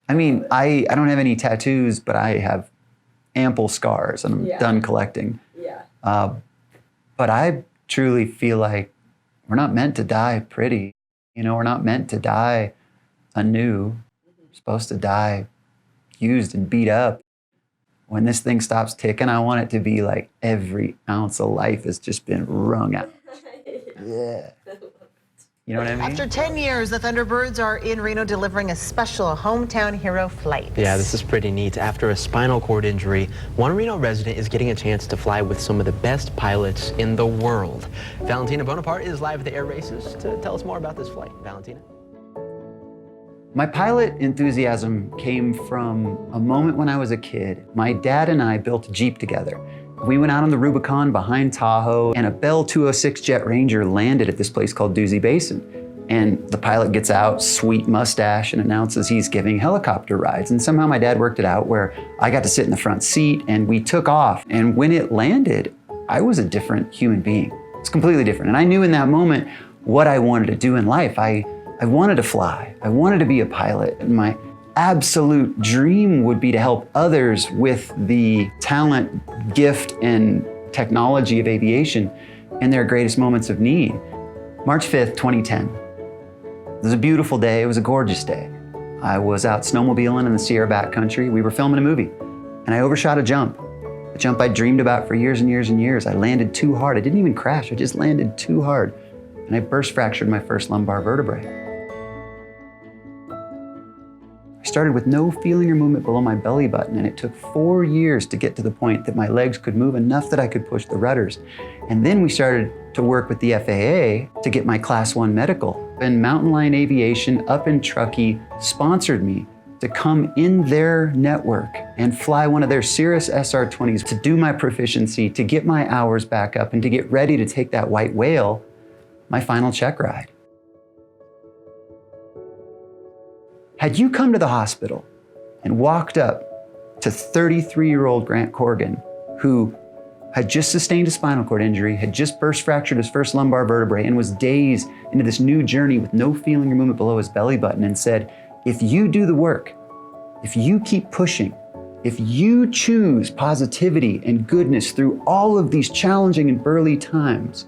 I mean, I don't have any tattoos, but I have ample scars and I'm done collecting. Yeah. But I truly feel like we're not meant to die pretty. You know, we're not meant to die anew. We're supposed to die used and beat up. When this thing stops ticking, I want it to be like every ounce of life has just been wrung out. Yeah. You know what I mean? After 10 years, the Thunderbirds are in Reno delivering a special hometown hero flight. Yeah, this is pretty neat. After a spinal cord injury, one Reno resident is getting a chance to fly with some of the best pilots in the world. Valentina Bonaparte is live at the air races to tell us more about this flight. Valentina? My pilot enthusiasm came from a moment when I was a kid. My dad and I built a Jeep together. We went out on the Rubicon behind Tahoe, and a Bell 206 Jet Ranger landed at this place called Doozy Basin. And the pilot gets out, sweet mustache, and announces he's giving helicopter rides. And somehow my dad worked it out where I got to sit in the front seat and we took off. And when it landed, I was a different human being. It's completely different. And I knew in that moment what I wanted to do in life. I wanted to fly. I wanted to be a pilot. And my absolute dream would be to help others with the talent, gift, and technology of aviation in their greatest moments of need. March 5th, 2010. It was a beautiful day. It was a gorgeous day. I was out snowmobiling in the Sierra backcountry. We were filming a movie, and I overshot a jump I'd dreamed about for years and years and years. I landed too hard. I didn't even crash. I just landed too hard, and I burst fractured my first lumbar vertebrae. I started with no feeling or movement below my belly button, and it took 4 years to get to the point that my legs could move enough that I could push the rudders. And then we started to work with the FAA to get my Class 1 medical. And Mountain Lion Aviation up in Truckee sponsored me to come in their network and fly one of their Cirrus SR-20s to do my proficiency, to get my hours back up, and to get ready to take that white whale, my final check ride. Had you come to the hospital and walked up to 33-year-old Grant Korgan, who had just sustained a spinal cord injury, had just burst fractured his first lumbar vertebrae, and was days into this new journey with no feeling or movement below his belly button, and said, if you do the work, if you keep pushing, if you choose positivity and goodness through all of these challenging and burly times,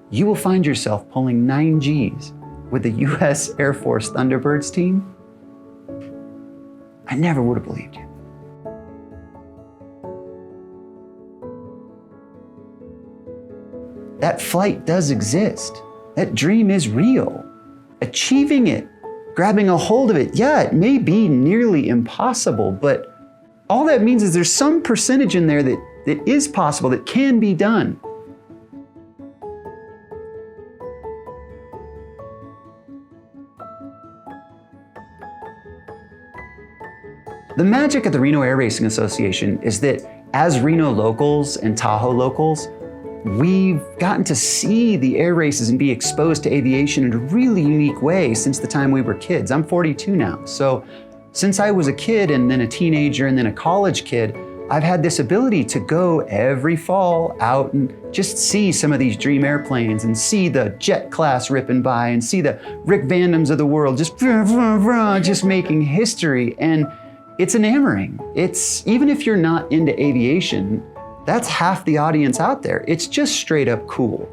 you will find yourself pulling 9 Gs with the US Air Force Thunderbirds team, I never would have believed you. That flight does exist. That dream is real. Achieving it, grabbing a hold of it, yeah, it may be nearly impossible, but all that means is there's some percentage in there that is possible, that can be done. The magic of the Reno Air Racing Association is that as Reno locals and Tahoe locals, we've gotten to see the air races and be exposed to aviation in a really unique way since the time we were kids. I'm 42 now. So since I was a kid and then a teenager and then a college kid, I've had this ability to go every fall out and just see some of these dream airplanes and see the jet class ripping by and see the Rick Vandoms of the world just making history. And it's enamoring. It's, even if you're not into aviation, that's half the audience out there. It's just straight up cool.